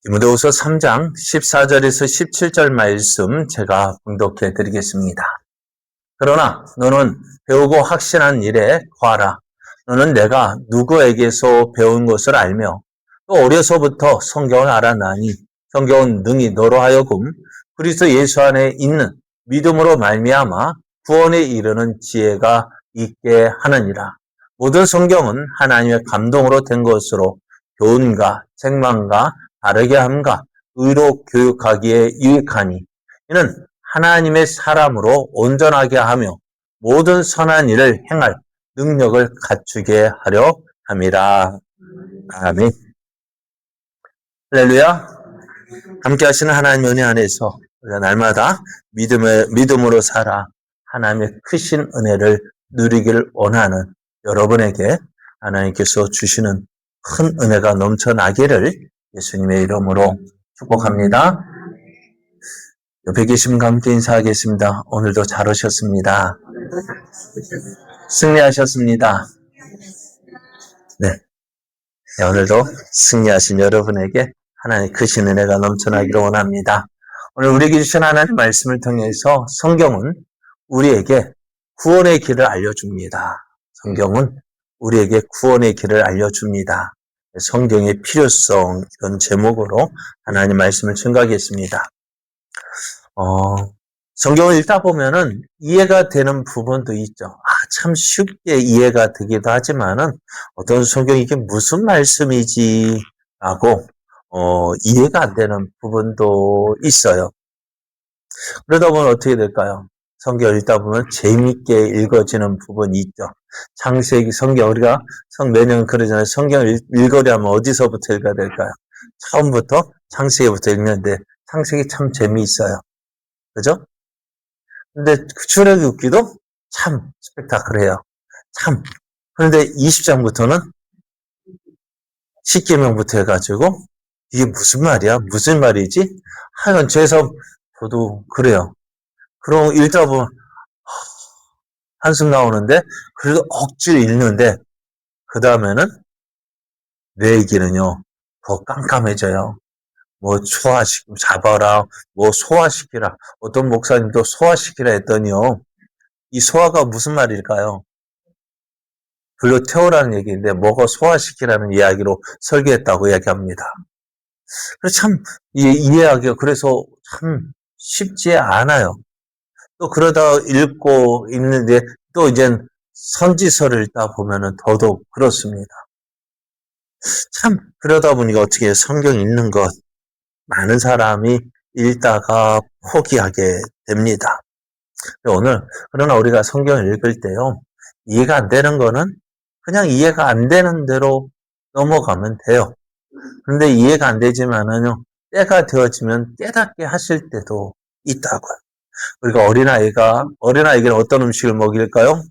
디모데후서 3장 14절에서 17절 말씀 제가 봉독해 드리겠습니다. 그러나 너는 배우고 확신한 일에 거하라. 너는 내가 누구에게서 배운 것을 알며 또 어려서부터 성경을 알아나니 성경은 능히 너로 하여금 그리스도 예수 안에 있는 믿음으로 말미암아 구원에 이르는 지혜가 있게 하느니라. 모든 성경은 하나님의 감동으로 된 것으로 교훈과 책망과 바르게 함과 의로 교육하기에 유익하니 이는 하나님의 사람으로 온전하게 하며 모든 선한 일을 행할 능력을 갖추게 하려 함이라. 아멘. 할렐루야. 함께 하시는 하나님의 은혜 안에서 우리가 날마다 믿음으로 살아 하나님의 크신 은혜를 누리길 원하는 여러분에게 하나님께서 주시는 큰 은혜가 넘쳐나기를 예수님의 이름으로 축복합니다. 옆에 계신 분과 함께 인사하겠습니다. 오늘도 잘 오셨습니다. 승리하셨습니다. 네. 오늘도 승리하신 여러분에게 하나님의 크신 은혜가 넘쳐나기를 원합니다. 오늘 우리에게 주신 하나님의 말씀을 통해서 성경은 우리에게 구원의 길을 알려줍니다. 성경은 우리에게 구원의 길을 알려줍니다. 성경의 필요성 이런 제목으로 하나님 말씀을 증거하겠습니다. 성경을 읽다 보면은 이해가 되는 부분도 있죠. 참 쉽게 이해가 되기도 하지만은 어떤 성경이 이게 무슨 말씀이지 라고 이해가 안 되는 부분도 있어요. 그러다 보면 어떻게 될까요? 성경을 읽다 보면 재미있게 읽어지는 부분이 있죠. 창세기 성경 우리가 매년 그러잖아요. 성경을 읽으려면 어디서부터 읽어야 될까요? 처음부터 창세기부터 읽는데 창세기 참 재미있어요. 그죠? 근데 출애굽기도 참 스펙타클해요. 참. 그런데 20장부터는 십계명부터 해가지고 이게 무슨 말이야? 무슨 말이지? 하여간 저에서 저도 그래요. 그럼 읽다 보면 한숨 나오는데 그래도 억지로 읽는데 그 다음에는 내 얘기는요 더 깜깜해져요. 뭐 잡아라, 뭐 소화시키라. 어떤 목사님도 소화시키라 했더니요. 이 소화가 무슨 말일까요? 불로 태우라는 얘기인데 뭐가 소화시키라는 이야기로 설계했다고 이야기합니다. 그래서 참 이해하기가 그래서 참 쉽지 않아요. 또 그러다 읽고 있는데 또 이젠 선지서를 읽다 보면은 더더욱 그렇습니다. 참 그러다 보니까 어떻게 성경 읽는 것 많은 사람이 읽다가 포기하게 됩니다. 그러나 우리가 성경을 읽을 때요, 이해가 안 되는 거는 그냥 이해가 안 되는 대로 넘어가면 돼요. 그런데 이해가 안 되지만은요, 때가 되어지면 깨닫게 하실 때도 있다고요. 우리가 어린아이에게는 어떤 음식을 먹일까요?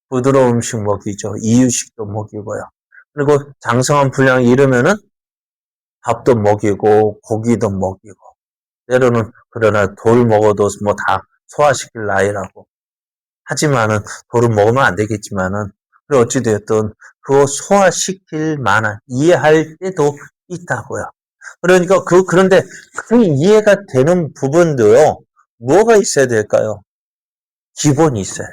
부드러운 음식 먹이죠. 이유식도 먹이고요. 그리고 장성한 분량이 이르면은 밥도 먹이고 고기도 먹이고 때로는 그러나 돌 먹어도 뭐 다 소화시킬 나이라고 하지만은 돌을 먹으면 안 되겠지만은 어찌되었든 그거 소화시킬 만한 이해할 때도 있다고요. 그러니까 그런데 그 이해가 되는 부분도요 뭐가 있어야 될까요? 기본이 있어요.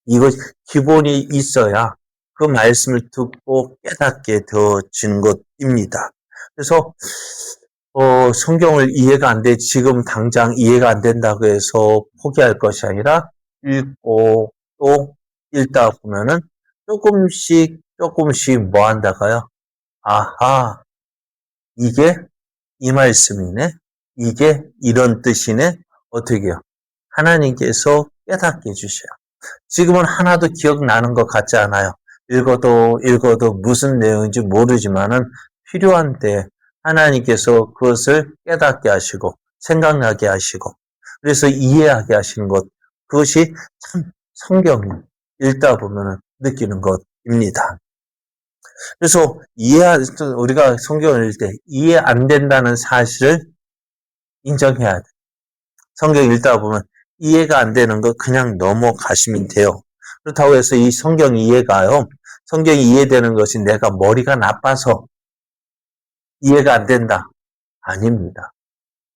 이거 기본이 있어야 그 말씀을 듣고 깨닫게 되어지는 것입니다. 그래서 성경을 이해가 안 돼, 지금 당장 이해가 안 된다고 해서 포기할 것이 아니라 읽고 또 읽다 보면은 조금씩 뭐 한다가요? 아하, 이게 이 말씀이네? 이게 이런 뜻이네? 어떻게 해요? 하나님께서 깨닫게 해주셔요. 지금은 하나도 기억나는 것 같지 않아요. 읽어도 무슨 내용인지 모르지만은 필요한 때 하나님께서 그것을 깨닫게 하시고 생각나게 하시고 그래서 이해하게 하시는 것, 그것이 참 성경을 읽다 보면 느끼는 것입니다. 그래서 우리가 성경을 읽을 때 이해 안 된다는 사실을 인정해야 돼. 성경 읽다 보면 이해가 안 되는 거 그냥 넘어가시면 돼요. 그렇다고 해서 이 성경이 이해되는 것이 내가 머리가 나빠서 이해가 안 된다. 아닙니다.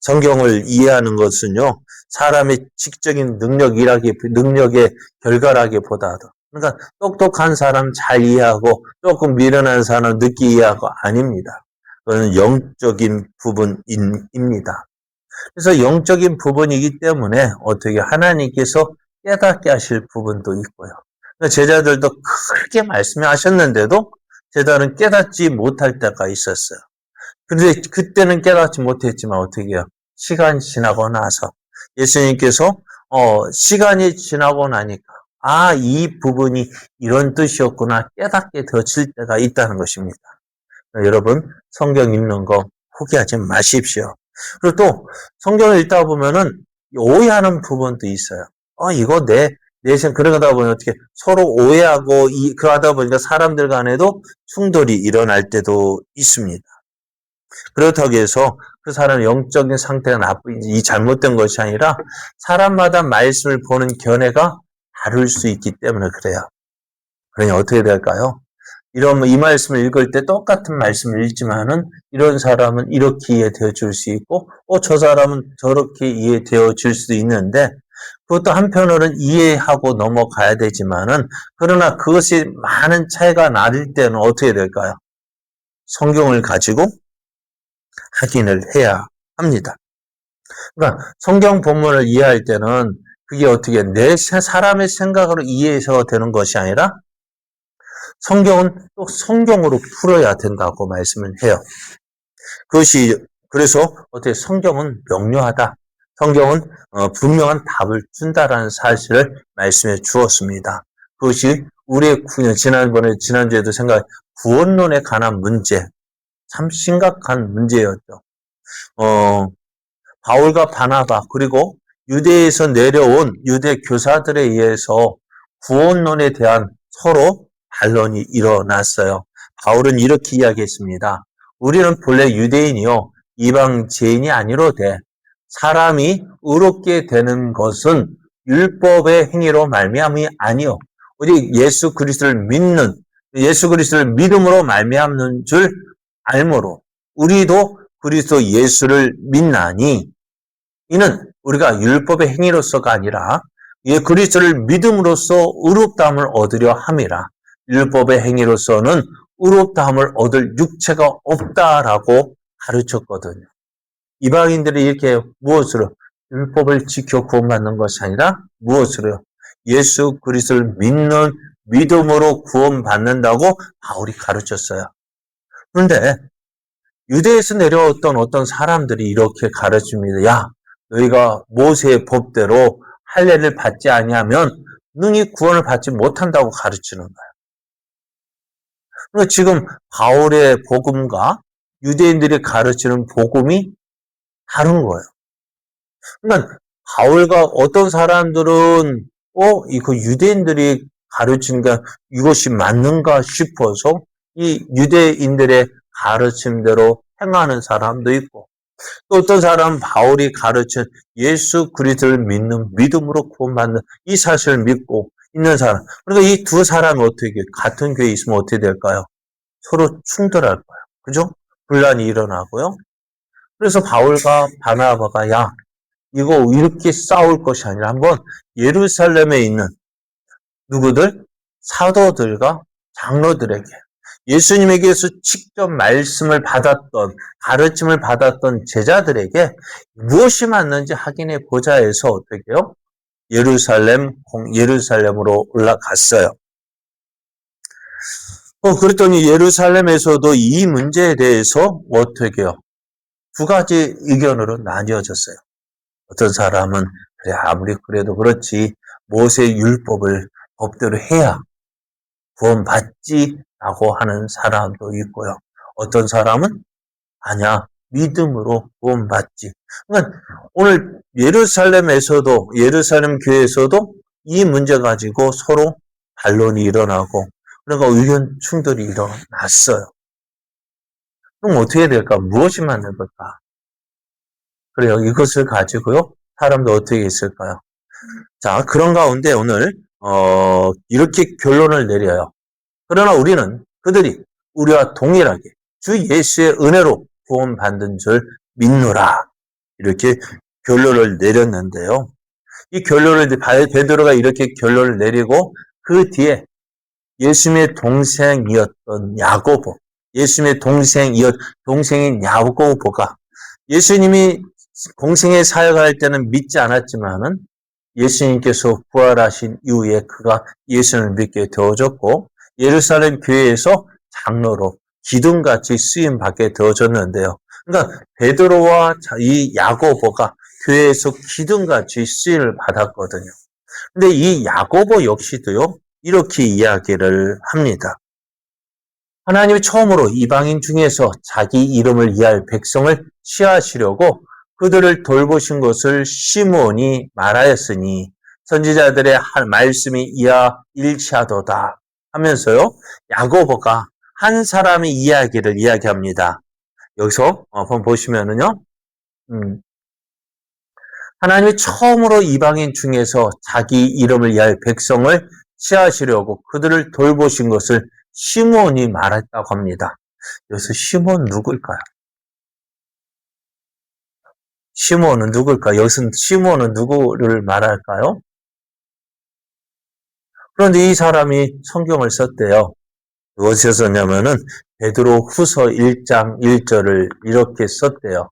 성경을 이해하는 것은요, 사람의 직적인 능력의 결과라기보다도, 그러니까 똑똑한 사람 잘 이해하고 조금 미련한 사람 늦게 이해하고 아닙니다. 그건 영적인 부분입니다. 그래서 영적인 부분이기 때문에 어떻게 하나님께서 깨닫게 하실 부분도 있고요. 제자들도 크게 말씀하셨는데도 제자는 깨닫지 못할 때가 있었어요. 그런데 그때는 깨닫지 못했지만 어떻게 해요? 시간이 지나고 나서 예수님께서 시간이 지나고 나니까 이 부분이 이런 뜻이었구나 깨닫게 되어질 때가 있다는 것입니다. 여러분 성경 읽는 거 포기하지 마십시오. 그리고 또 성경을 읽다 보면은 오해하는 부분도 있어요. 이거 그러다 보니 어떻게 서로 오해하고 그러다 보니까 사람들 간에도 충돌이 일어날 때도 있습니다. 그렇다고 해서 그 사람의 영적인 상태가 이 잘못된 것이 아니라 사람마다 말씀을 보는 견해가 다를 수 있기 때문에 그래요. 그러니 어떻게 될까요? 이 말씀을 읽을 때 똑같은 말씀을 읽지만은 이런 사람은 이렇게 이해되어 줄 수 있고 저 사람은 저렇게 이해되어 줄 수도 있는데 그것도 한편으로는 이해하고 넘어가야 되지만은 그러나 그것이 많은 차이가 날 때는 어떻게 될까요? 성경을 가지고 확인을 해야 합니다. 그러니까 성경 본문을 이해할 때는 그게 어떻게 사람의 생각으로 이해해서 되는 것이 아니라 성경은 또 성경으로 풀어야 된다고 말씀을 해요. 그래서 어떻게 성경은 명료하다. 성경은 분명한 답을 준다라는 사실을 말씀해 주었습니다. 그것이 우리의 지난주에도 구원론에 관한 문제, 참 심각한 문제였죠. 바울과 바나바 그리고 유대에서 내려온 유대 교사들에 의해서 구원론에 대한 서로 반론이 일어났어요. 바울은 이렇게 이야기했습니다. 우리는 본래 유대인이요 이방제인이 아니로되 사람이 의롭게 되는 것은 율법의 행위로 말미암이 아니요 오직 예수 그리스도를 믿음으로 말미암는 줄 알므로 우리도 그리스도 예수를 믿나니 이는 우리가 율법의 행위로서가 아니라 그리스도를 믿음으로써 의롭다함을 얻으려 함이라. 율법의 행위로서는 의롭다함을 얻을 육체가 없다라고 가르쳤거든요. 이방인들이 이렇게 무엇으로 율법을 지켜 구원받는 것이 아니라 무엇으로 예수 그리스도를 믿는 믿음으로 구원받는다고 바울이 가르쳤어요. 그런데 유대에서 내려왔던 어떤 사람들이 이렇게 가르칩니다. 야, 너희가 모세의 법대로 할례를 받지 아니하면 능히 구원을 받지 못한다고 가르치는 거예요. 그러니까 지금 바울의 복음과 유대인들이 가르치는 복음이 다른 거예요. 그러니까 바울과 어떤 사람들은 이거 유대인들이 가르치니까 이것이 맞는가 싶어서 이 유대인들의 가르침대로 행하는 사람도 있고 또 어떤 사람은 바울이 가르친 예수 그리스도를 믿는 믿음으로 구원받는 이 사실을 믿고 있는 사람. 그러니까 이 두 사람이 어떻게 같은 교회에 있으면 어떻게 될까요? 서로 충돌할 거예요. 그죠? 분란이 일어나고요. 그래서 바울과 바나바가 이거 이렇게 싸울 것이 아니라 한번 예루살렘에 있는 누구들? 사도들과 장로들에게 예수님에게서 직접 말씀을 받았던 가르침을 받았던 제자들에게 무엇이 맞는지 확인해 보자 해서 어떻게 해요? 예루살렘으로 올라갔어요. 그랬더니 예루살렘에서도 이 문제에 대해서 어떻게 해요? 두 가지 의견으로 나뉘어졌어요. 어떤 사람은 그래 아무리 그래도 그렇지 모세 율법을 법대로 해야 구원받지라고 하는 사람도 있고요. 어떤 사람은 아니야 믿음으로 구원받지. 그러니까 오늘 예루살렘 교회에서도 이 문제 가지고 서로 반론이 일어나고 그러니까 의견 충돌이 일어났어요. 그럼 어떻게 될까? 무엇이 맞는 걸까? 그래요. 이것을 가지고요. 사람도 어떻게 있을까요? 자, 그런 가운데 오늘 이렇게 결론을 내려요. 그러나 우리는 그들이 우리와 동일하게 주 예수의 은혜로 구원받는 줄 믿노라. 이렇게 결론을 내렸는데요. 이 결론을 베드로가 이렇게 결론을 내리고 그 뒤에 예수님의 동생이었던 야고보, 예수님의 동생인 야고보가 예수님이 공생의 사역할 때는 믿지 않았지만은 예수님께서 부활하신 이후에 그가 예수를 믿게 되어졌고 예루살렘 교회에서 장로로 기둥같이 쓰임 받게 되어졌는데요. 그러니까 베드로와 이 야고보가 교회에서 기둥같이 쓰임을 받았거든요. 근데 이 야고보 역시도요, 이렇게 이야기를 합니다. 하나님이 처음으로 이방인 중에서 자기 이름을 이해할 백성을 취하시려고 그들을 돌보신 것을 시몬이 말하였으니 선지자들의 말씀이 이와 일치하도다 하면서요, 야고보가 한 사람의 이야기를 이야기합니다. 여기서 한번 보시면은요, 하나님이 처음으로 이방인 중에서 자기 이름을 이해할 백성을 취하시려고 그들을 돌보신 것을 시몬이 말했다고 합니다. 여기서 시몬 누굴까요? 시몬은 누굴까요? 여기서 시몬은 누구를 말할까요? 그런데 이 사람이 성경을 썼대요. 무엇을 썼냐면은 베드로 후서 1장 1절을 이렇게 썼대요.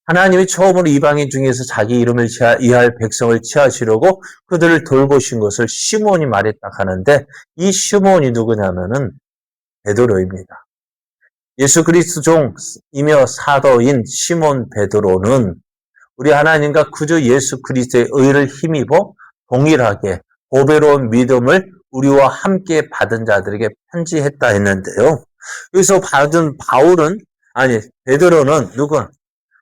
하나님이 처음으로 이방인 중에서 자기 이름을 이해할 백성을 취하시려고 그들을 돌보신 것을 시몬이 말했다 하는데 이 시몬이 누구냐면은 베드로입니다. 예수 그리스도 종이며 사도인 시몬 베드로는 우리 하나님과 구주 예수 그리스도의 의를 힘입어 동일하게 보배로운 믿음을 우리와 함께 받은 자들에게 편지했다 했는데요. 여기서 받은 베드로는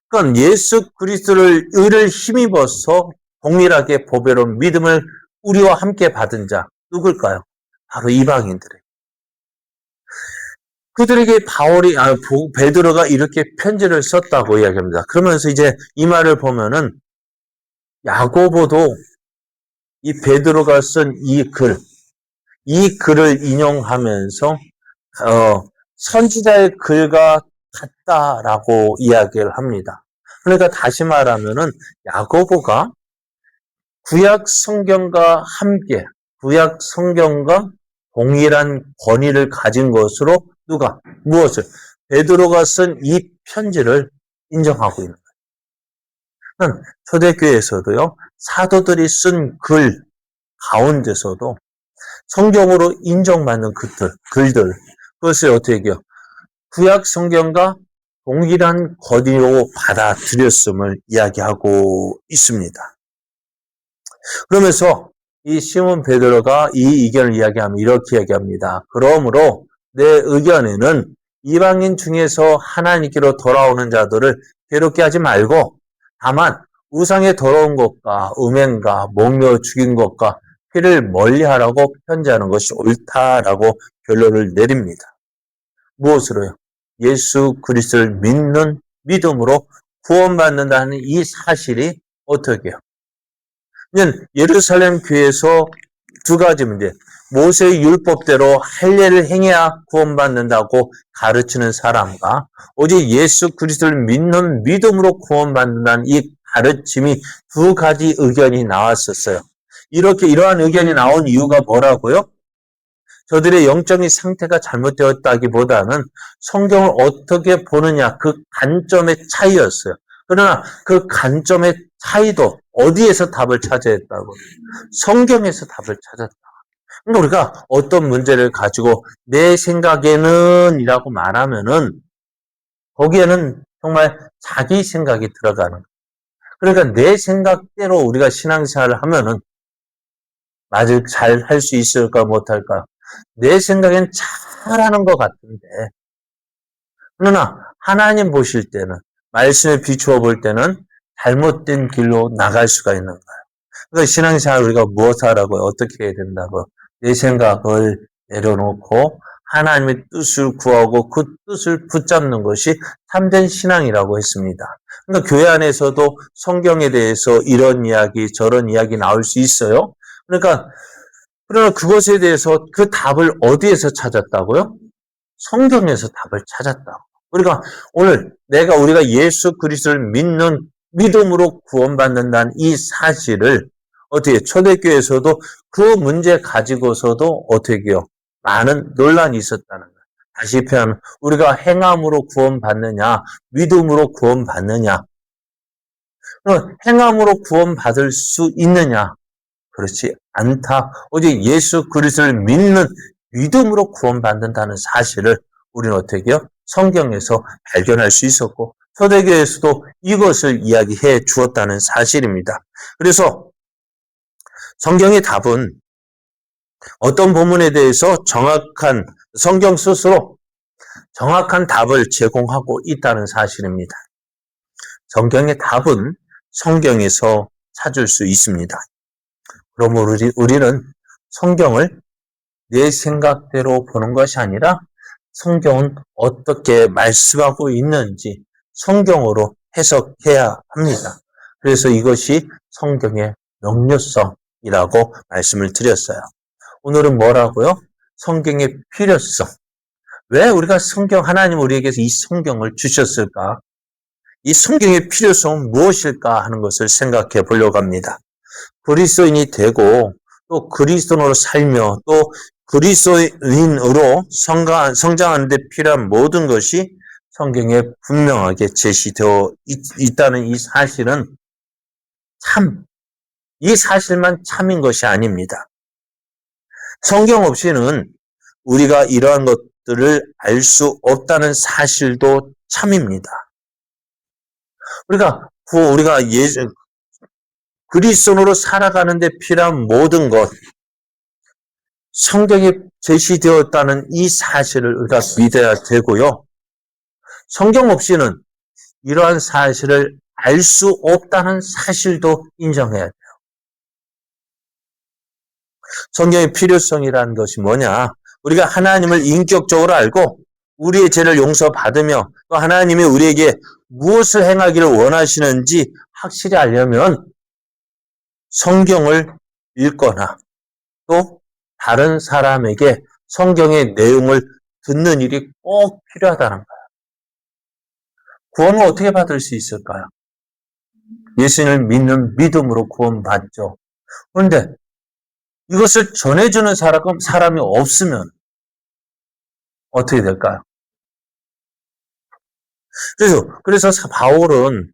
그러니까 예수 그리스도를 의를 힘입어서 동일하게 보배로운 믿음을 우리와 함께 받은 자 누굴까요? 바로 이방인들이에요. 그들에게 베드로가 이렇게 편지를 썼다고 이야기합니다. 그러면서 이제 이 말을 보면은 야고보도 이 베드로가 쓴 이 글을 인용하면서 선지자의 글과 같다라고 이야기를 합니다. 그러니까 다시 말하면은 야고보가 구약 성경과 동일한 권위를 가진 것으로 무엇을? 베드로가 쓴 이 편지를 인정하고 있는 거예요. 초대교회에서도요, 사도들이 쓴 글 가운데서도 성경으로 인정받는 글들, 그것을 어떻게 해요? 구약 성경과 동일한 권위로 받아들였음을 이야기하고 있습니다. 그러면서 이 시몬 베드로가 이 의견을 이야기하면 이렇게 이야기합니다. 그러므로 내 의견에는 이방인 중에서 하나님께로 돌아오는 자들을 괴롭게 하지 말고 다만 우상의 더러운 것과 음행과 목며 죽인 것과 피를 멀리하라고 편지하는 것이 옳다라고 결론을 내립니다. 무엇으로요? 예수 그리스도를 믿는 믿음으로 구원받는다는 이 사실이 어떻게 해요? 예루살렘 교회에서 두 가지 문제. 모세의 율법대로 할례를 행해야 구원받는다고 가르치는 사람과 오직 예수 그리스도를 믿는 믿음으로 구원받는다는 이 가르침이 두 가지 의견이 나왔었어요. 이러한 의견이 나온 이유가 뭐라고요? 저들의 영적인 상태가 잘못되었다기보다는 성경을 어떻게 보느냐 그 관점의 차이였어요. 그러나 그 관점의 차이도 어디에서 답을 찾아냈다고? 성경에서 답을 찾았다. 그러니까 우리가 어떤 문제를 가지고 내 생각에는 이라고 말하면은 거기에는 정말 자기 생각이 들어가는 거예요. 그러니까 내 생각대로 우리가 신앙생활을 하면은 잘 할 수 있을까 못할까? 내 생각엔 잘하는 것 같은데 그러나 하나님 보실 때는 말씀에 비추어 볼 때는 잘못된 길로 나갈 수가 있는 거예요. 그러니까 신앙생활 우리가 무엇 하라고요? 어떻게 해야 된다고? 내 생각을 내려놓고 하나님의 뜻을 구하고 그 뜻을 붙잡는 것이 참된 신앙이라고 했습니다. 그러니까 교회 안에서도 성경에 대해서 이런 이야기 저런 이야기 나올 수 있어요. 그러나 그것에 대해서 그 답을 어디에서 찾았다고요? 성경에서 답을 찾았다고. 우리가 예수 그리스도를 믿음으로 구원받는다는 이 사실을 어떻게 초대교회에서도 그 문제 가지고서도 어떻게 해요? 많은 논란이 있었다는 거예요. 다시 표현하면 우리가 행함으로 구원받느냐, 믿음으로 구원받느냐. 그럼 행함으로 구원받을 수 있느냐? 그렇지 않다. 오직 예수 그리스도를 믿는 믿음으로 구원받는다는 사실을 우리는 어떻게 해요? 성경에서 발견할 수 있었고 초대교회에서도 이것을 이야기해 주었다는 사실입니다. 그래서 성경의 답은 어떤 부분에 대해서 성경 스스로 정확한 답을 제공하고 있다는 사실입니다. 성경의 답은 성경에서 찾을 수 있습니다. 그러므로 우리는 성경을 내 생각대로 보는 것이 아니라 성경은 어떻게 말씀하고 있는지 성경으로 해석해야 합니다. 그래서 이것이 성경의 명료성이라고 말씀을 드렸어요. 오늘은 뭐라고요? 성경의 필요성. 왜 우리가 하나님 우리에게서 이 성경을 주셨을까? 이 성경의 필요성은 무엇일까 하는 것을 생각해 보려고 합니다. 그리스도인이 되고 또 그리스도인으로 살며 또 그리스도인으로 성장하는 데 필요한 모든 것이 성경에 분명하게 제시되어 있다는 이 사실만 참인 것이 아닙니다. 성경 없이는 우리가 이러한 것들을 알 수 없다는 사실도 참입니다. 우리가 그리스도인으로 살아가는 데 필요한 모든 것, 성경에 제시되었다는 이 사실을 우리가 믿어야 되고요. 성경 없이는 이러한 사실을 알 수 없다는 사실도 인정해야 돼요. 성경의 필요성이라는 것이 뭐냐? 우리가 하나님을 인격적으로 알고 우리의 죄를 용서받으며 또 하나님이 우리에게 무엇을 행하기를 원하시는지 확실히 알려면 성경을 읽거나 또 다른 사람에게 성경의 내용을 듣는 일이 꼭 필요하다는 거예요. 구원을 어떻게 받을 수 있을까요? 예수님을 믿는 믿음으로 구원받죠. 그런데 이것을 전해주는 사람이 없으면 어떻게 될까요? 그래서 바울은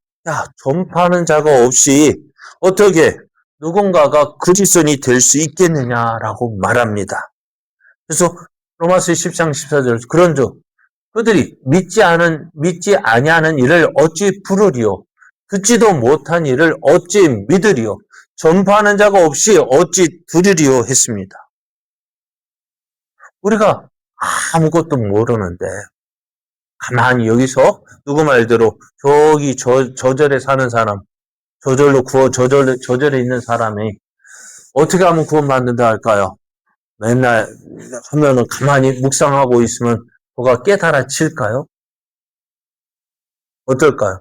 전파하는 자가 없이 어떻게 누군가가 그리스도인이 될 수 있겠느냐라고 말합니다. 그래서 로마서 10장 14절 그런즉 그들이 믿지 아니하는 일을 어찌 부르리요? 듣지도 못한 일을 어찌 믿으리요? 전파하는 자가 없이 어찌 들으리요? 했습니다. 우리가 아무것도 모르는데 가만히 여기서 누구 말대로 저기 저절에 사는 사람, 저절에 있는 사람이 어떻게 하면 구원받는다 할까요? 맨날 하면은 가만히 묵상하고 있으면 그가 깨달아질까요? 어떨까요?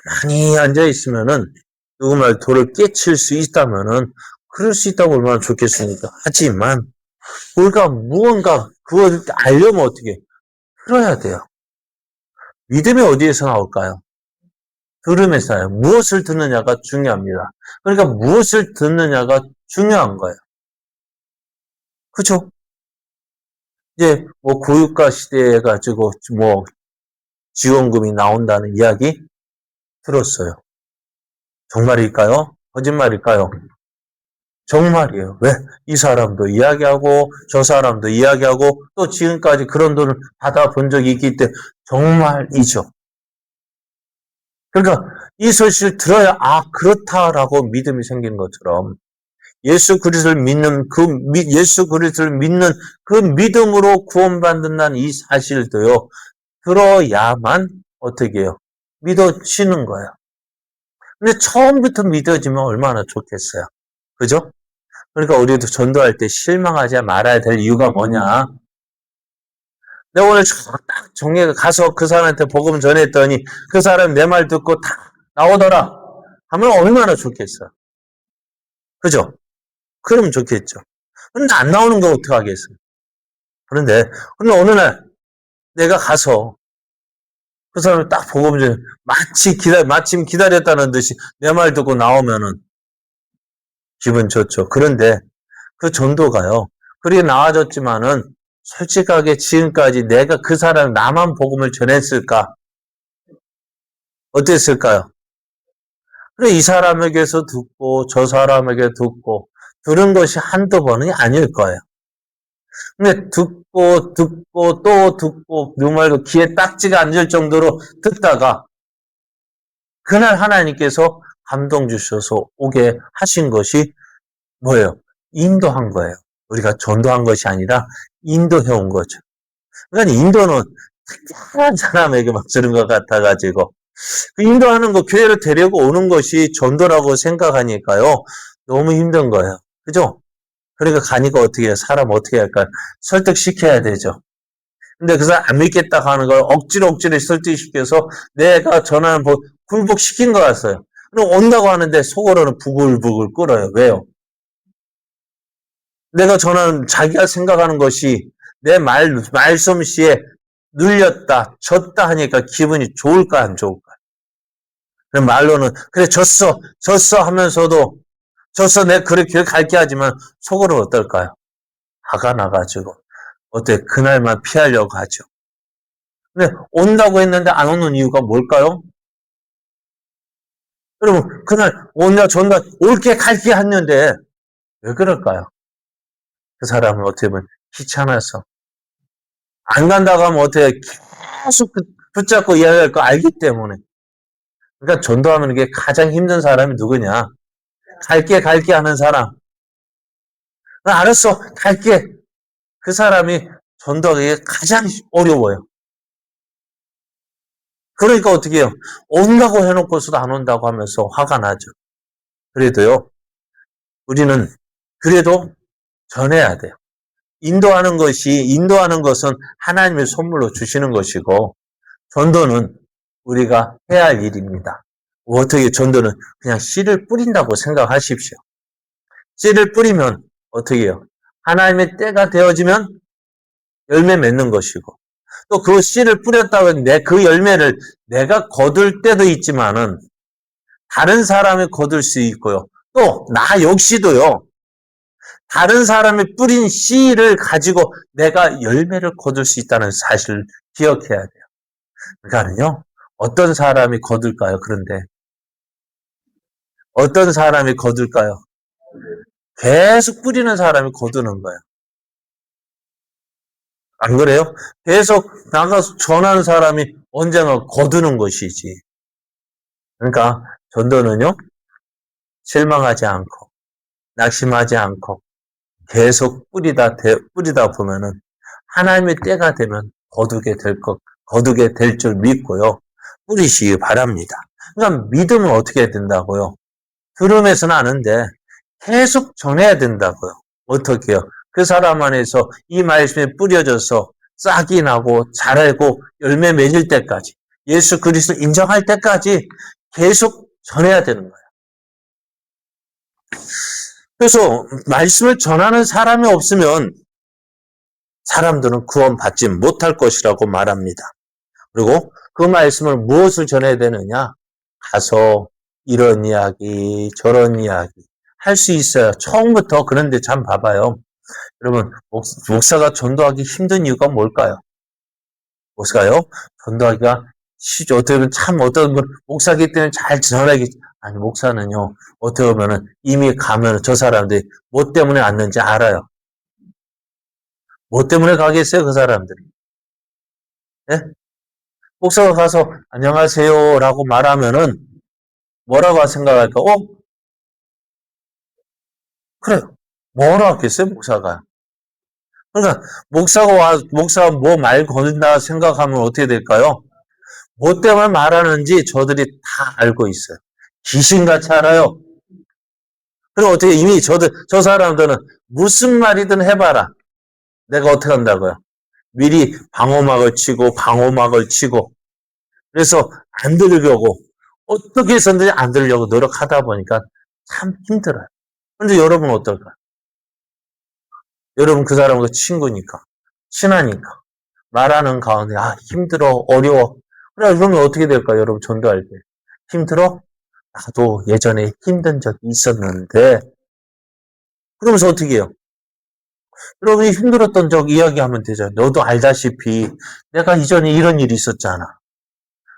가만히 앉아 있으면은 누구 말 도를 깨칠 수 있다면은 그럴 수 있다고 얼마나 좋겠습니까? 하지만 우리가 무언가 그걸 알려면 어떻게 들어야 돼요. 믿음이 어디에서 나올까요? 들음에서요. 무엇을 듣느냐가 중요합니다. 그러니까 무엇을 듣느냐가 중요한 거예요. 그죠? 이제 고유가 시대에 가지고 지원금이 나온다는 이야기 들었어요. 정말일까요? 거짓말일까요? 정말이에요. 왜? 이 사람도 이야기하고 저 사람도 이야기하고 또 지금까지 그런 돈을 받아본 적이 있기 때문에 정말이죠. 그러니까 이 소식을 들어야 그렇다라고 믿음이 생기는 것처럼 예수 그리스도를 믿는 그 믿음으로 구원받는다는 이 사실도요. 들어야만 어떻게 해요? 믿어지는 거예요. 근데 처음부터 믿어지면 얼마나 좋겠어요. 그죠? 그러니까 우리도 전도할 때 실망하지 말아야 될 이유가 뭐냐? 내가 오늘 딱 종에 가서 그 사람한테 복음 전했더니 그 사람 내 말 듣고 다 나오더라. 하면 얼마나 좋겠어. 그죠? 그러면 좋겠죠. 근데 안 나오는 거 어떡하겠어요? 그런데 어느 날 내가 가서 그 사람이 딱 복음 좀 마침 기다렸다는 듯이 내 말 듣고 나오면은 기분 좋죠. 그런데 그 전도가요. 그렇게 나아졌지만은 솔직하게 지금까지 내가 그 사람 나만 복음을 전했을까? 어땠을까요? 그래 이 사람에게서 듣고 저 사람에게 듣고 들은 것이 한두 번이 아닐 거예요. 근데 듣고 또 듣고 누말고 귀에 딱지가 앉을 정도로 듣다가 그날 하나님께서 감동 주셔서 오게 하신 것이 뭐예요? 인도한 거예요. 우리가 전도한 것이 아니라 인도해 온 거죠. 그러니까 인도는 특별한 사람에게만 주는 것 같아가지고 그 인도하는 거 교회를 데리고 오는 것이 전도라고 생각하니까요. 너무 힘든 거예요. 그죠? 그러니까 가니까 어떻게 해요? 사람 어떻게 할까요? 설득시켜야 되죠. 근데 그 사람 안 믿겠다 하는 걸 억지로 설득시켜서 내가 전화를 굴복시킨 것 같아요. 그럼 온다고 하는데 속으로는 부글부글 끓어요. 왜요? 내가 전화는 자기가 생각하는 것이 내 말솜씨에 눌렸다, 졌다 하니까 기분이 좋을까, 안 좋을까? 그럼 말로는, 그래, 졌어 하면서도, 그렇게 갈게 하지만, 속으로 어떨까요? 화가 나가지고, 어때, 그날만 피하려고 하죠. 근데, 온다고 했는데 안 오는 이유가 뭘까요? 여러분, 그날, 온다, 전다, 올게, 갈게 했는데, 왜 그럴까요? 그 사람은 어떻게 보면 귀찮아서. 안 간다고 하면 어떻게 계속 붙잡고 이야기할 거 알기 때문에. 그러니까 전도하면 이게 가장 힘든 사람이 누구냐? 갈게 하는 사람. 알았어, 갈게. 그 사람이 전도하기 가장 어려워요. 그러니까 어떻게 해요? 온다고 해놓고서도 안 온다고 하면서 화가 나죠. 그래도요, 우리는 그래도 전해야 돼요. 인도하는 것은 하나님의 선물로 주시는 것이고, 전도는 우리가 해야 할 일입니다. 어떻게 전도는 그냥 씨를 뿌린다고 생각하십시오. 씨를 뿌리면 어떻게 해요? 하나님의 때가 되어지면 열매 맺는 것이고 또 그 씨를 뿌렸다고 했는데 그 열매를 내가 거둘 때도 있지만은 다른 사람이 거둘 수 있고요. 또 나 역시도요. 다른 사람이 뿌린 씨를 가지고 내가 열매를 거둘 수 있다는 사실을 기억해야 돼요. 그러니까는요. 어떤 사람이 거둘까요? 그런데 어떤 사람이 거둘까요? 계속 뿌리는 사람이 거두는 거예요. 안 그래요? 계속 나가서 전하는 사람이 언젠가 거두는 것이지. 그러니까 전도는요, 실망하지 않고, 낙심하지 않고, 계속 뿌리다 보면은 하나님의 때가 되면 거두게 될 줄 믿고요. 뿌리시기 바랍니다. 그러니까 믿음은 어떻게 해야 된다고요? 들음에서는 아는데 계속 전해야 된다고요. 어떻게 해요? 그 사람 안에서 이 말씀이 뿌려져서 싹이 나고 자라고 열매 맺을 때까지 예수 그리스도 인정할 때까지 계속 전해야 되는 거예요. 그래서 말씀을 전하는 사람이 없으면 사람들은 구원받지 못할 것이라고 말합니다. 그리고 그 말씀을 무엇을 전해야 되느냐? 가서 이런 이야기, 저런 이야기 할 수 있어요. 처음부터. 그런데 참 봐봐요. 여러분, 목사가 전도하기 힘든 이유가 뭘까요? 목사가요? 전도하기가 쉽죠. 어떻게 보면 참 어떤 분, 목사기 때문에 잘 전하기, 아니, 목사는요, 어떻게 보면은 이미 가면 저 사람들이 뭐 때문에 왔는지 알아요. 뭐 때문에 가겠어요, 그 사람들이? 예? 목사가 가서 안녕하세요 라고 말하면은 뭐라고 생각할까? 그래요. 뭐라고 하겠어요, 목사가? 그러니까 목사가 뭐 말 건다 생각하면 어떻게 될까요? 뭐 때문에 말하는지 저들이 다 알고 있어요. 귀신같이 알아요. 그리고 어떻게 이미 저 사람들은 무슨 말이든 해봐라. 내가 어떻게 한다고요? 미리 방어막을 치고 그래서 안 들으려고 어떻게 해서든지 안 들으려고 노력하다 보니까 참 힘들어요. 그런데 여러분 어떨까요? 여러분 그 사람과 친구니까 친하니까 말하는 가운데 힘들어 어려워 그래, 그러면 어떻게 될까요, 여러분, 전도할 때? 힘들어? 나도 예전에 힘든 적이 있었는데, 그러면서 어떻게 해요? 여러분이 힘들었던 적 이야기하면 되죠. 너도 알다시피 내가 이전에 이런 일이 있었잖아.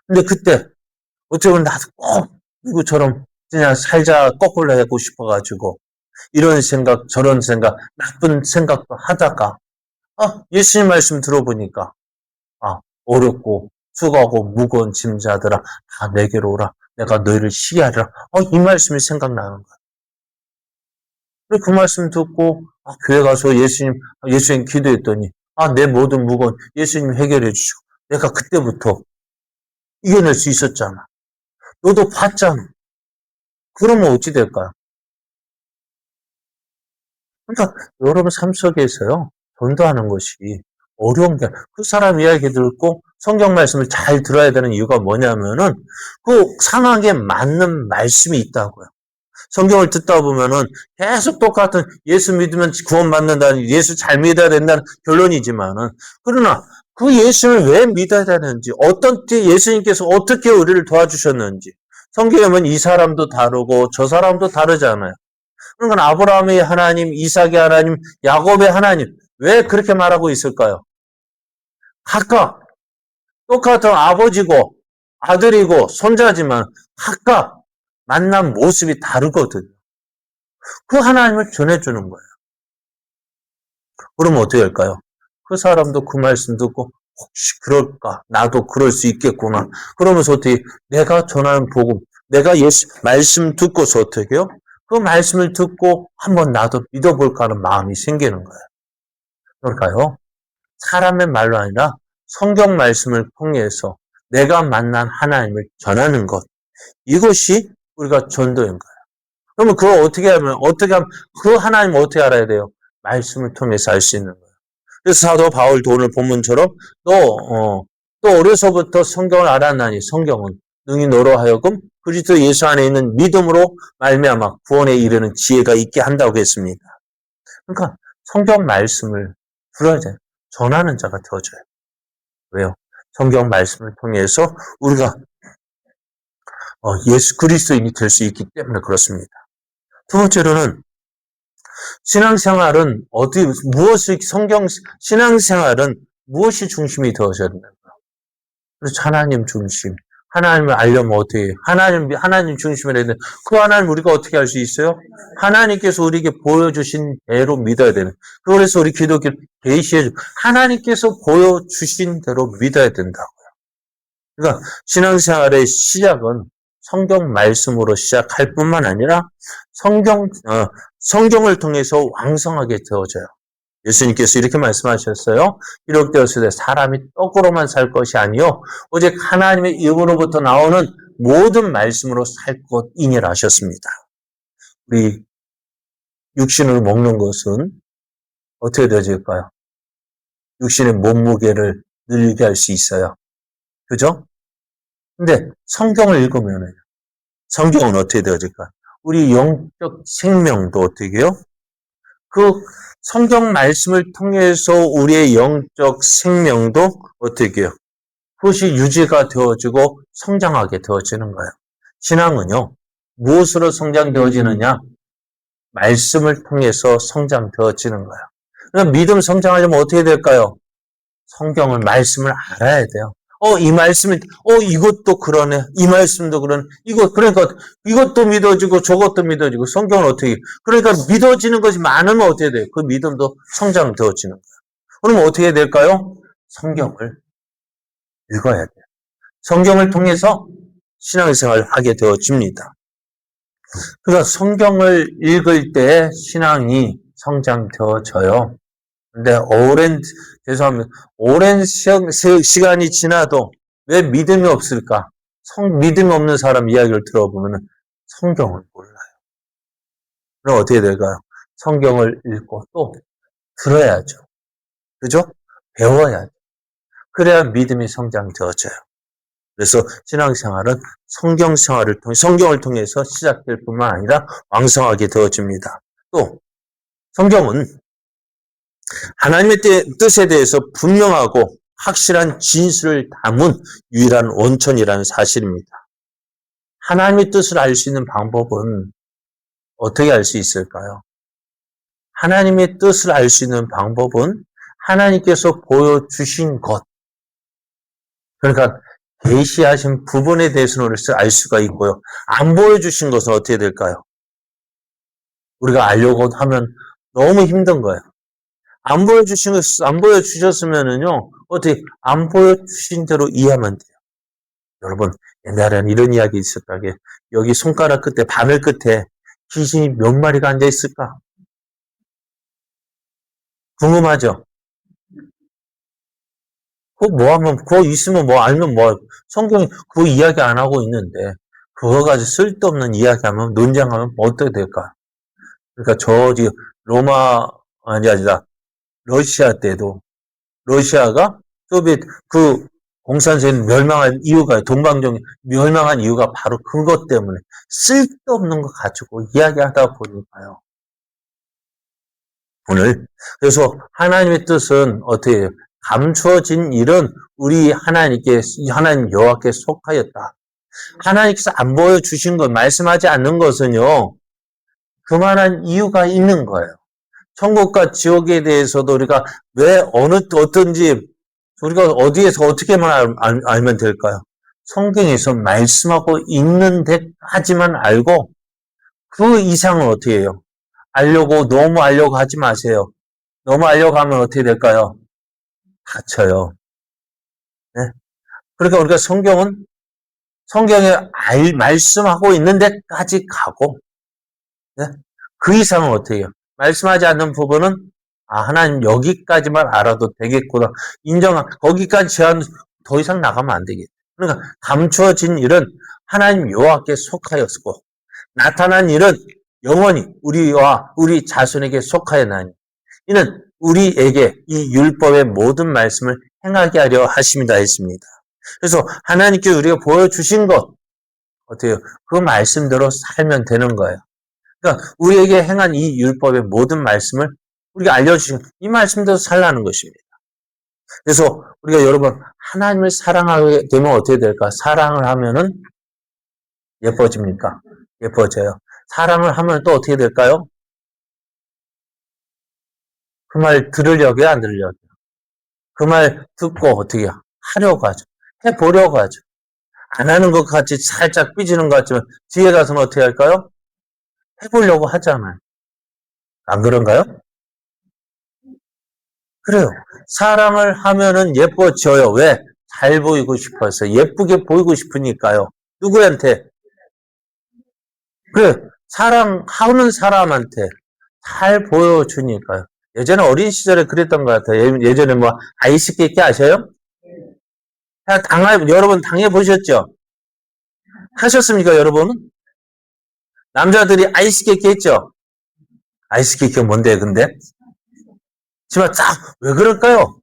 근데 그때 어떻게 보면 나도 꼭 누구처럼 그냥 살자 거꾸로 하고 싶어가지고 이런 생각 저런 생각 나쁜 생각도 하다가 예수님 말씀 들어보니까 어렵고 수고하고 무거운 짐자들아 다 내게로 오라. 내가 너희를 쉬게 하리라. 이 말씀이 생각나는 거야. 그리고 그 말씀 듣고 교회 가서 예수님 기도했더니 내 모든 무거운 예수님 해결해 주시고 내가 그때부터 이겨낼 수 있었잖아. 너도 봤잖아. 그러면 어찌 될까요? 그러니까 여러분 삶 속에서요. 전도하는 것이 어려운 게 그 사람 이야기 듣고 성경 말씀을 잘 들어야 되는 이유가 뭐냐면은 그 상황에 맞는 말씀이 있다고요. 성경을 듣다 보면은 계속 똑같은 예수 믿으면 구원받는다는 예수 잘 믿어야 된다는 결론이지만은 그러나 그 예수를 왜 믿어야 되는지 어떤 때 예수님께서 어떻게 우리를 도와주셨는지 성경에 보면 이 사람도 다르고 저 사람도 다르잖아요. 그러니까 아브라함의 하나님, 이삭의 하나님, 야곱의 하나님 왜 그렇게 말하고 있을까요? 각각 똑같은 아버지고 아들이고 손자지만 각각 만난 모습이 다르거든요. 그 하나님을 전해주는 거예요. 그러면 어떻게 할까요? 그 사람도 그 말씀 듣고 혹시 그럴까? 나도 그럴 수 있겠구나. 그러면서 어떻게 내가 전하는 복음, 내가 예수 말씀 듣고서 어떻게 해요? 그 말씀을 듣고 한번 나도 믿어볼까 하는 마음이 생기는 거예요. 그러니까요. 사람의 말로 아니라 성경 말씀을 통해서 내가 만난 하나님을 전하는 것. 이것이 우리가 전도인 거예요. 그러면 그걸 어떻게 하면, 그 하나님을 어떻게 알아야 돼요? 말씀을 통해서 알 수 있는 거예요. 그래서 사도 바울도 오늘 본문처럼 또 어려서부터 성경을 알았나니 성경은 능히 너로 하여금 그리스도 예수 안에 있는 믿음으로 말미암아 구원에 이르는 지혜가 있게 한다고 했습니다. 그러니까 성경 말씀을 들어야 돼요. 전하는 자가 되어져요. 왜요? 성경 말씀을 통해서 우리가 예수 그리스도인이 될 수 있기 때문에 그렇습니다. 두 번째로는 신앙생활은 무엇이 중심이 되어져야 된다. 그래서 하나님 중심. 하나님을 알려면 어떻게 해요? 하나님 중심을 해야 되는 그 하나님 우리가 어떻게 할 수 있어요? 하나님께서 우리에게 보여주신 대로 믿어야 되는. 그래서 우리 기독교 계시해주고 하나님께서 보여주신 대로 믿어야 된다고요. 그러니까 신앙생활의 시작은 성경 말씀으로 시작할 뿐만 아니라 성경을 통해서 왕성하게 되어져요. 예수님께서 이렇게 말씀하셨어요. 기록되었을 때 사람이 떡으로만 살 것이 아니요 오직 하나님의 입으로부터 나오는 모든 말씀으로 살 것이니라 하셨습니다. 우리 육신을 먹는 것은 어떻게 되어질까요? 육신의 몸무게를 늘게 할 수 있어요. 그죠? 근데 성경을 읽으면 성경은 어떻게 되어질까요? 우리 영적 생명도 어떻게 해요? 그 성경 말씀을 통해서 우리의 영적 생명도 어떻게 해요? 그것이 유지가 되어지고 성장하게 되어지는 거예요. 신앙은요, 무엇으로 성장되어지느냐? 말씀을 통해서 성장되어지는 거예요. 그럼 믿음 성장하려면 어떻게 될까요? 성경을, 말씀을 알아야 돼요. 이 말씀이, 이것도 그러네. 이 말씀도 그러네. 그러니까 이것도 믿어지고 저것도 믿어지고 성경은 어떻게, 그러니까 믿어지는 것이 많으면 어떻게 돼요? 그 믿음도 성장되어지는 거예요. 그럼 어떻게 될까요? 성경을 읽어야 돼요. 성경을 통해서 신앙생활을 하게 되어집니다. 그래서 성경을 읽을 때 신앙이 성장되어져요. 근데 죄송합니다. 오랜 시간이 지나도 왜 믿음이 없을까? 믿음이 없는 사람 이야기를 들어보면 성경을 몰라요. 그럼 어떻게 될까요? 성경을 읽고 또 들어야죠. 그죠? 배워야죠. 그래야 믿음이 성장되어져요. 그래서 신앙생활은 성경을 통해서 시작될 뿐만 아니라 왕성하게 되어집니다. 또 성경은 하나님의 뜻에 대해서 분명하고 확실한 진실을 담은 유일한 원천이라는 사실입니다. 하나님의 뜻을 알 수 있는 방법은 어떻게 알 수 있을까요? 하나님의 뜻을 알 수 있는 방법은 하나님께서 보여주신 것, 그러니까 계시하신 부분에 대해서는 알 수가 있고요. 안 보여주신 것은 어떻게 될까요? 우리가 알려고 하면 너무 힘든 거예요. 안 보여주셨으면은요, 어떻게, 안 보여주신 대로 이해하면 돼요. 여러분, 옛날에는 이런 이야기 있었다게, 여기 손가락 끝에, 바늘 끝에 귀신이 몇 마리가 앉아 있을까? 궁금하죠? 그거 있으면 뭐 알면 뭐, 성경이 그거 이야기 안 하고 있는데, 그거 가지고 쓸데없는 이야기하면, 논쟁하면 어떻게 될까? 그러니까 아니라, 러시아 때도, 러시아가 소비에트, 공산주의 멸망한 이유가, 동방정이 멸망한 이유가 바로 그것 때문에, 쓸데없는 거 가지고 이야기하다 보니까요. 그래서 하나님의 뜻은 어떻게 해요? 감추어진 일은 우리 하나님 여호와께 속하였다. 하나님께서 안 보여주신 것, 말씀하지 않는 것은요, 그만한 이유가 있는 거예요. 천국과 지옥에 대해서도 우리가 어떤지, 우리가 어디에서 어떻게만 알면 될까요? 성경에서 말씀하고 있는 데까지만 알고, 그 이상은 어떻게 해요? 너무 알려고 하지 마세요. 너무 알려고 하면 어떻게 될까요? 다쳐요. 네? 그러니까 우리가 성경에 말씀하고 있는 데까지 가고, 네? 그 이상은 어떻게 해요? 말씀하지 않는 부분은, 하나님 여기까지만 알아도 되겠구나. 거기까지 더 이상 나가면 안 되겠다. 그러니까 감추어진 일은 하나님 여호와께 속하였고, 나타난 일은 영원히 우리와 우리 자손에게 속하였나니, 이는 우리에게 이 율법의 모든 말씀을 행하게 하려 하심이다 했습니다. 그래서 하나님께 우리가 보여주신 것, 어때요? 그 말씀대로 살면 되는 거예요. 그러니까 우리에게 행한 이 율법의 모든 말씀을 우리가 알려주신 이 말씀대로 살라는 것입니다. 그래서 우리가 여러분 하나님을 사랑하게 되면 어떻게 될까? 사랑을 하면은 예뻐집니까? 예뻐져요. 사랑을 하면 또 어떻게 될까요? 그 말 들으려고 해요? 안 들으려고 해요? 그 말 듣고 어떻게 하려고 하죠? 해보려고 하죠. 안 하는 것 같이 살짝 삐지는 것 같지만 뒤에 가서는 어떻게 할까요? 해보려고 하잖아요. 안 그런가요? 그래요. 사랑을 하면은 예뻐져요. 왜? 잘 보이고 싶어서. 예쁘게 보이고 싶으니까요. 누구한테? 그래. 사랑하는 사람한테 잘 보여주니까요. 예전에 어린 시절에 그랬던 것 같아요. 예전에 뭐, 아이스 깨끼 아셔요? 여러분 당해보셨죠? 하셨습니까, 여러분은? 남자들이 아이스 깨끼 했죠? 아이스 깨끼가 뭔데, 근데? 정말 왜 그럴까요?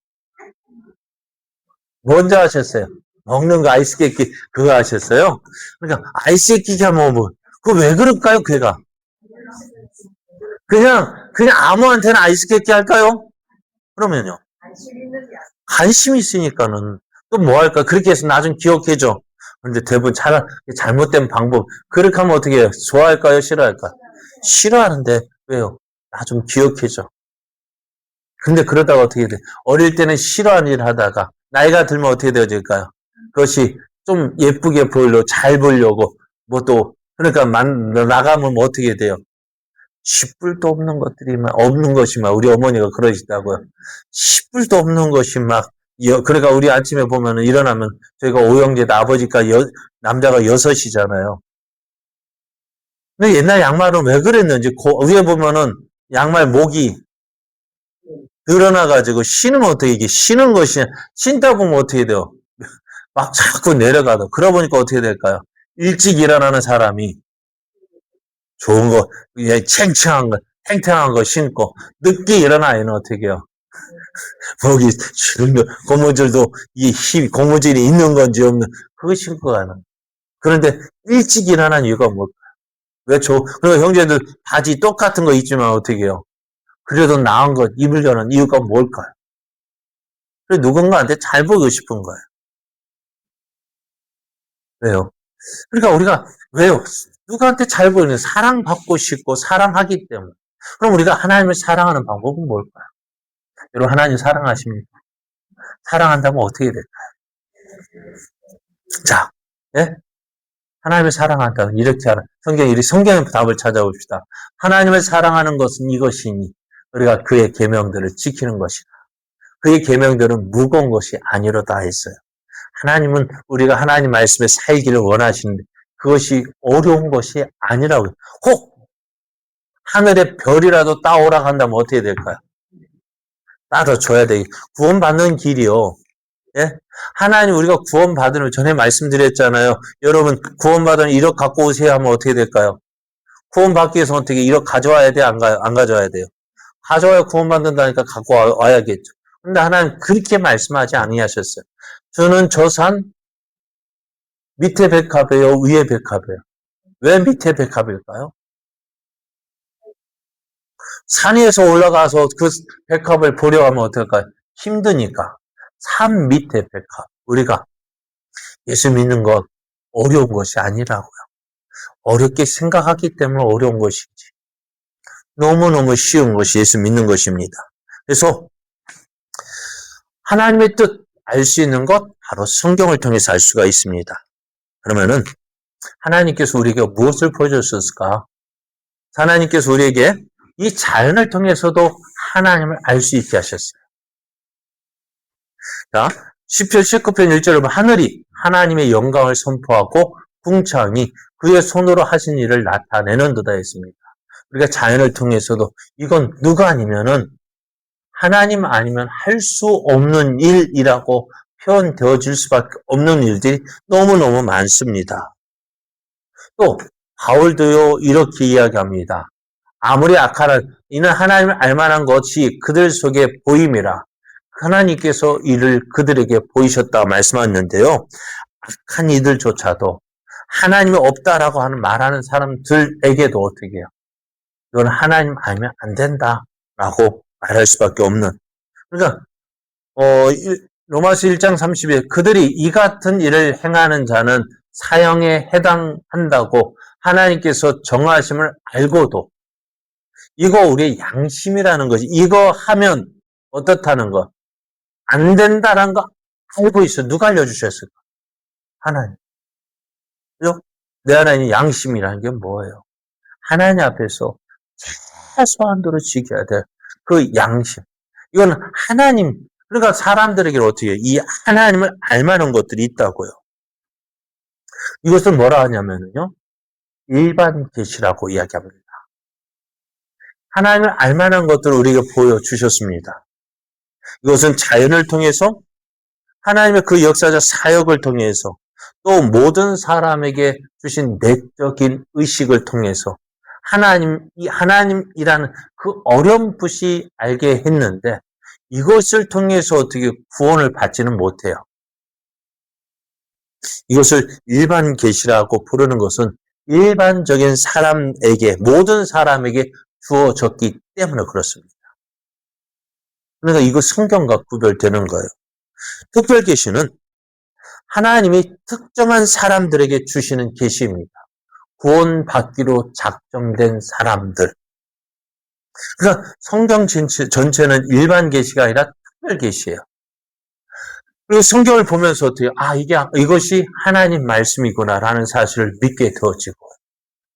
먼저 하셨어요. 먹는 거 아이스 깨끼 그거 하셨어요? 그러니까 아이스 깨끼가 그거 왜 그럴까요, 걔가? 그냥 아무한테나 아이스 깨끼 할까요? 그러면요. 관심 있으니까는 또 뭐 할까? 그렇게 해서 나중 기억해줘. 그런데 대부분 잘못된 방법. 그렇게 하면 어떻게 해요? 좋아할까요? 싫어할까요? 싫어하는데 왜요? 나 좀 기억해줘. 근데 그러다가 어떻게 돼? 어릴 때는 싫어하는 일을 하다가 나이가 들면 어떻게 되어질까요? 그것이 좀 예쁘게 보이려고 잘 보이려고 그러니까 나가면 어떻게 돼요? 10불도 없는 것들이 없는 것이 우리 어머니가 그러시다고요. 10불도 없는 것이 그러니까 우리 아침에 보면은 일어나면 저희가 오형제 아버지가 남자가 6이잖아요. 근데 옛날 양말은 왜 그랬는지 위에 보면은 양말 목이 늘어나가지고 신으면 어떻게 이게 신은 것이 신다 보면 어떻게 돼요? 막 자꾸 내려가다. 그러다 보니까 어떻게 될까요? 일찍 일어나는 사람이 좋은 거, 챙챙한 거, 탱탱한 거 신고 늦게 일어나 얘는 어떻게 해요? 목이 고무줄도 고무줄이 있는 건지 없는 그거 신고 가는. 그런데 일찍 일어난 이유가 뭘까? 그리고 형제들 바지 똑같은 거 입지만 어떻게 해요? 그래도 나은 것 입으려는 이유가 뭘까요? 그리고 누군가한테 잘 보이고 싶은 거예요. 왜요? 그러니까 우리가 왜요? 누구한테 잘 보이는 사랑받고 싶고 사랑하기 때문에. 그럼 우리가 하나님을 사랑하는 방법은 뭘까요? 여러분 하나님 사랑하십니까? 사랑한다면 어떻게 될까요? 자, 예? 하나님을 사랑한다면 이렇게 하는 성경의 답을 찾아봅시다. 하나님을 사랑하는 것은 이것이니 우리가 그의 계명들을 지키는 것이다. 그의 계명들은 무거운 것이 아니로다 했어요. 하나님은 우리가 하나님 말씀에 살기를 원하시는데 그것이 어려운 것이 아니라고요. 혹 하늘의 별이라도 따오라 한다면 어떻게 될까요? 따라줘야 돼. 구원받는 길이요. 예? 하나님 우리가 구원받으면 전에 말씀드렸잖아요. 여러분 구원받으면 1억 갖고 오세요 하면 어떻게 될까요? 구원받기 위해서 어떻게 1억 가져와야 돼? 안 가져와야 돼요? 가져와야 구원받는다니까 갖고 와야겠죠. 근데 하나님 그렇게 말씀하지 아니하셨어요. 저는 저 산 밑에 백합이에요? 위에 백합이에요? 왜 밑에 백합일까요? 산 위에서 올라가서 그 백합을 보려 하면 어떨까요? 힘드니까. 산 밑에 백합. 우리가 예수 믿는 건 어려운 것이 아니라고요. 어렵게 생각하기 때문에 어려운 것이지. 너무너무 쉬운 것이 예수 믿는 것입니다. 그래서 하나님의 뜻 알 수 있는 것 바로 성경을 통해서 알 수가 있습니다. 그러면은 하나님께서 우리에게 무엇을 보여주셨을까? 하나님께서 우리에게 이 자연을 통해서도 하나님을 알 수 있게 하셨어요. 자, 시편 19편 1절에 보면 하늘이 하나님의 영광을 선포하고 궁창이 그의 손으로 하신 일을 나타내는 듯다 했습니다. 우리가 자연을 통해서도 이건 누가 아니면은 하나님 아니면 할 수 없는 일이라고 표현되어질 수밖에 없는 일들이 너무너무 많습니다. 또 바울도요 이렇게 이야기합니다. 아무리 악하라 이는 하나님을 알만한 것이 그들 속에 보임이라 하나님께서 이를 그들에게 보이셨다 말씀하셨는데요. 악한 이들조차도 하나님이 없다라고 하는 말하는 사람들에게도 어떻게 해요? 이건 하나님 알면 안 된다라고 말할 수밖에 없는. 그러니까 로마서 1장 30에 그들이 이 같은 일을 행하는 자는 사형에 해당한다고 하나님께서 정하심을 알고도 이거 우리의 양심이라는 것이 이거 하면 어떻다는 거 안 된다라는 거 알고 있어. 누가 알려주셨을까? 하나님. 그죠? 내 하나님 양심이라는 게 뭐예요? 하나님 앞에서 최소한도로 지켜야 될 그 양심. 이건 하나님, 그러니까 사람들에게 어떻게 해요? 이 하나님을 알만한 것들이 있다고요. 이것을 뭐라 하냐면요. 일반 계시라고 이야기합니다. 하나님을 알만한 것들을 우리에게 보여주셨습니다. 이것은 자연을 통해서 하나님의 그 역사적 사역을 통해서 또 모든 사람에게 주신 내적인 의식을 통해서 하나님이라는 그 어렴풋이 알게 했는데 이것을 통해서 어떻게 구원을 받지는 못해요. 이것을 일반 계시라고 부르는 것은 일반적인 사람에게 모든 사람에게 주어졌기 때문에 그렇습니다. 그러니까 이거 성경과 구별되는 거예요. 특별 계시는 하나님이 특정한 사람들에게 주시는 계시입니다. 구원받기로 작정된 사람들. 그러니까 성경 전체는 일반 계시가 아니라 특별 계시예요. 그리고 성경을 보면서 어떻게 이것이 하나님 말씀이구나라는 사실을 믿게 되어지고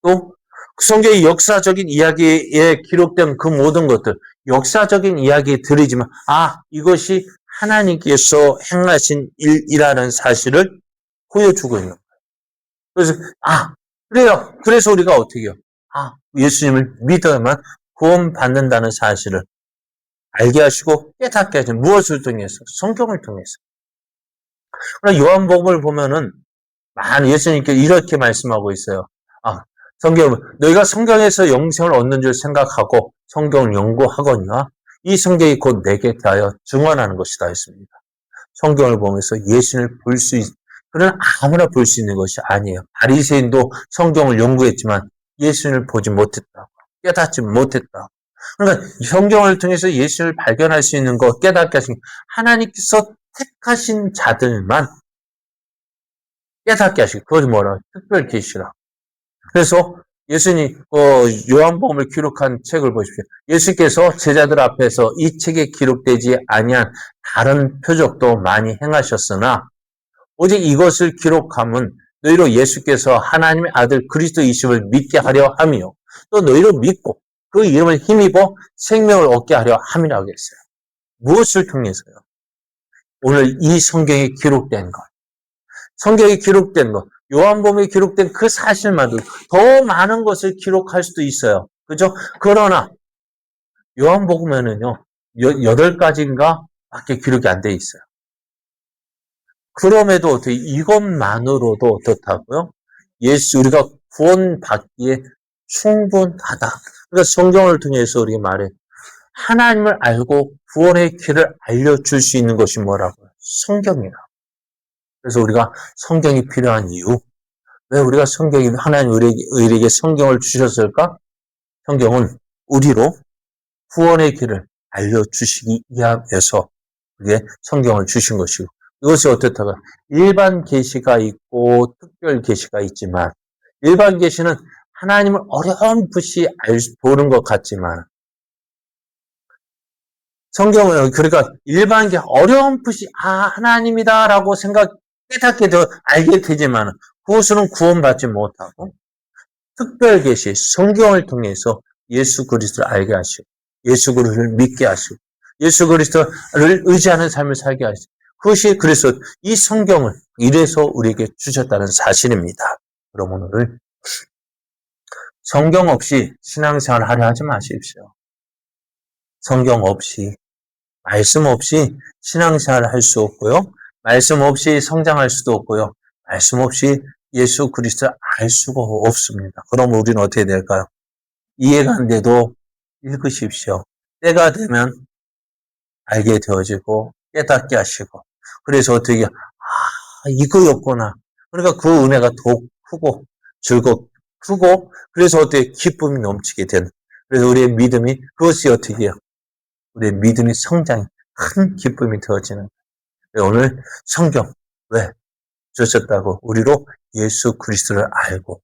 또 성경의 역사적인 이야기에 기록된 그 모든 것들 역사적인 이야기들이지만 이것이 하나님께서 행하신 일이라는 사실을 보여주고 있는 거예요. 그래서 그래요. 그래서 우리가 어떻게 해요? 예수님을 믿어야만 구원받는다는 사실을 알게 하시고 깨닫게 하시는 무엇을 통해서? 성경을 통해서. 그러나 요한복음을 보면은 예수님께서 이렇게 말씀하고 있어요. 성경은 너희가 성경에서 영생을 얻는 줄 생각하고 성경을 연구하거니와 이 성경이 곧 내게 대하여 증언하는 것이다 했습니다. 성경을 보면서 예수님을 그는 아무나 볼 수 있는 것이 아니에요. 바리새인도 성경을 연구했지만 예수님을 보지 못했다. 깨닫지 못했다. 그러니까 성경을 통해서 예수를 발견할 수 있는 것, 깨닫게 하신 하나님께서 택하신 자들만 깨닫게 하시고, 그것이 뭐라? 특별 계시라. 그래서 예수님, 요한복음을 기록한 책을 보십시오. 예수께서 제자들 앞에서 이 책에 기록되지 아니한 다른 표적도 많이 행하셨으나 오직 이것을 기록함은 너희로 예수께서 하나님의 아들 그리스도이심을 믿게 하려 함이요. 또 너희로 믿고 그 이름을 힘입어 생명을 얻게 하려 함이라고 했어요. 무엇을 통해서요? 오늘 이 성경에 기록된 것. 성경에 기록된 것. 요한복음에 기록된 그 사실만도 더 많은 것을 기록할 수도 있어요. 그죠? 그러나 요한복음에는요. 8가지인가 밖에 기록이 안 돼 있어요. 그럼에도 어떻게 이것만으로도 어떻다고요? 우리가 구원받기에 충분하다. 그러니까 성경을 통해서 우리가 말해 하나님을 알고 구원의 길을 알려줄 수 있는 것이 뭐라고요? 성경이라. 그래서 우리가 성경이 필요한 이유, 왜 우리가 하나님 우리에게 성경을 주셨을까? 성경은 우리로 구원의 길을 알려주시기 위함에서 그게 성경을 주신 것이고, 이것이 어떻다가 일반 계시가 있고 특별 계시가 있지만, 일반 계시는 하나님을 어렴풋이 보는 것 같지만, 성경은 그러니까 일반 게 어렴풋이 하나님이다라고 깨닫게 알게 되지만 그것으로는 구원받지 못하고, 특별 계시 성경을 통해서 예수 그리스도를 알게 하시고 예수 그리스도를 믿게 하시고 예수 그리스도를 의지하는 삶을 살게 하시고, 그것이 그래서 이 성경을 이래서 우리에게 주셨다는 사실입니다. 그럼 오늘 성경 없이 신앙생활을 하려 하지 마십시오. 성경 없이, 말씀 없이 신앙생활을 할 수 없고요. 말씀 없이 성장할 수도 없고요. 말씀 없이 예수 그리스도를 알 수가 없습니다. 그럼 우리는 어떻게 될까요? 이해가 안 돼도 읽으십시오. 때가 되면 알게 되어지고 깨닫게 하시고, 그래서 어떻게 이거였구나. 그러니까 그 은혜가 더 크고 크고 그래서 어떻게 기쁨이 넘치게 되는. 그래서 우리의 믿음이 그것이 어떻게 해요? 우리의 믿음이 성장이 큰 기쁨이 되어지는. 오늘 성경 왜 주셨다고? 우리로 예수 그리스도를 알고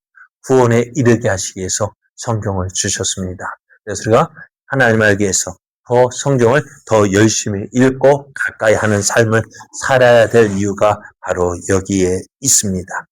구원에 이르게 하시기 위해서 성경을 주셨습니다. 그래서 우리가 하나님을 알기 위해서 더 성경을 더 열심히 읽고 가까이 하는 삶을 살아야 될 이유가 바로 여기에 있습니다.